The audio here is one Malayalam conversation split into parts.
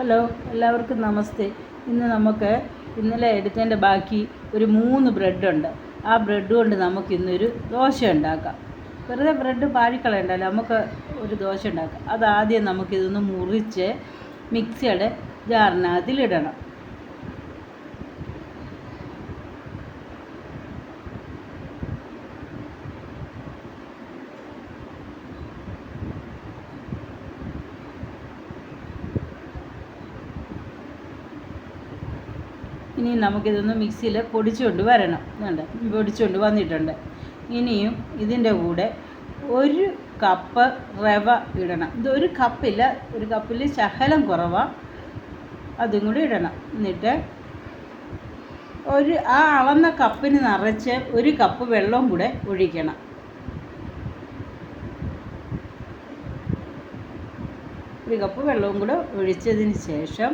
ഹലോ, എല്ലാവർക്കും നമസ്തേ. ഇന്ന് നമുക്ക് ഇന്നലെ എടുത്തതിൻ്റെ ബാക്കി ഒരു 3 ബ്രെഡുണ്ട്. ആ ബ്രെഡ് കൊണ്ട് നമുക്കിന്നൊരു ദോശ ഉണ്ടാക്കാം. വെറുതെ ബ്രെഡ് പാഴിക്കളയണ്ടല്ലോ, നമുക്ക് ഒരു ദോശ ഉണ്ടാക്കാം. അതാദ്യം നമുക്കിതൊന്ന് മുറിച്ച് മിക്സിയുടെ ജാറിനകത്തിലിടണം. ഇനി നമുക്കിതൊന്ന് മിക്സിയിൽ പൊടിച്ചുകൊണ്ട് വരണം. പൊടിച്ചുകൊണ്ട് വന്നിട്ടുണ്ട്. ഇനിയും ഇതിൻ്റെ കൂടെ 1 കപ്പ് റവ ഇടണം. ഇത് 1 കപ്പില്ല, 1 കപ്പിൽ ശകലം കുറവാണ്, അതും കൂടി ഇടണം. എന്നിട്ട് ആ അളന്ന കപ്പിന് നിറച്ച് 1 കപ്പ് വെള്ളം കൂടെ ഒഴിക്കണം. ഒരു കപ്പ് വെള്ളവും കൂടെ ഒഴിച്ചതിന് ശേഷം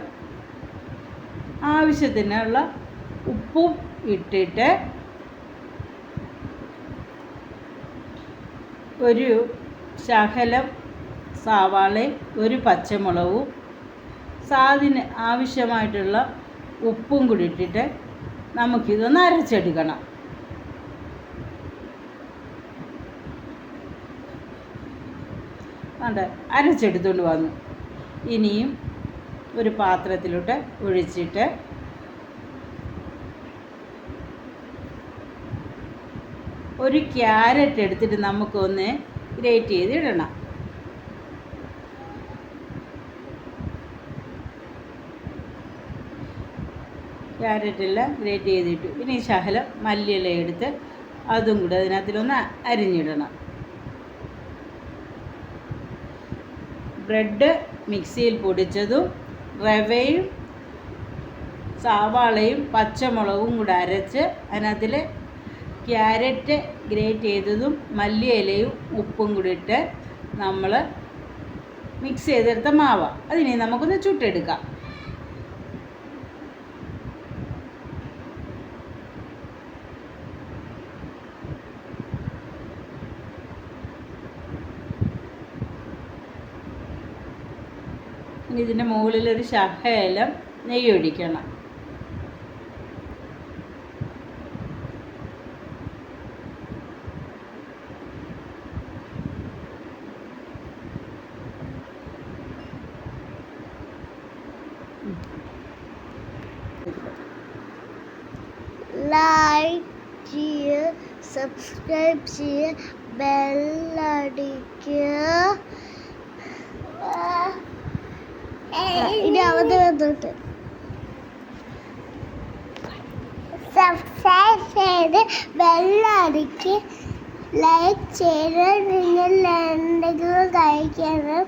ആവശ്യത്തിനുള്ള ഉപ്പും ഇട്ടിട്ട് ഒരു ശകലം സവാളയും 1 പച്ചമുളകും സാദിന് ആവശ്യമായിട്ടുള്ള ഉപ്പും കൂടി ഇട്ടിട്ട് നമുക്കിതൊന്ന് അരച്ചെടുക്കണം. അരച്ചെടുത്തുകൊണ്ട് വന്നു. ഇനിയും ഒരു പാത്രത്തിലോട്ട് ഒഴിച്ചിട്ട് ഒരു ക്യാരറ്റ് എടുത്തിട്ട് നമുക്കൊന്ന് ഗ്രേറ്റ് ചെയ്തിടണം. ക്യാരറ്റെല്ലാം ഗ്രേറ്റ് ചെയ്തിട്ടു. ഇനി ശകലം മല്ലിയില എടുത്ത് അതും കൂടെ അതിനകത്തിലൊന്ന് അരിഞ്ഞിടണം. ബ്രെഡ് മിക്സിയിൽ പൊടിച്ചതും റവയും സവാളയും പച്ചമുളകും കൂടെ അരച്ച് അതിനകത്തിൽ ക്യാരറ്റ് ഗ്രേറ്റ് ചെയ്തതും മല്ലിയിലയും ഉപ്പും കൂടി ഇട്ട് നമ്മൾ മിക്സ് ചെയ്തെടുത്ത മാവ് അതിനെ നമുക്കൊന്ന് ചുട്ടെടുക്കാം. ഇനി ഇതിൻ്റെ മുകളിലൊരു ശകലം നെയ്യ് ഒഴിക്കണം. ലൈക്ക് ചെയ്യുക, സബ്സ്ക്രൈബ് ചെയ്യുക, ബെല്ലടിക്കുക. ഇനി അവതോട്ട് സബ്സ്ക്രൈബ് ചെയ്ത് ബെല്ലടിക്കുക, ലൈക്ക് ചെയ്ത് നിങ്ങൾ എന്തെങ്കിലും കഴിക്കണം.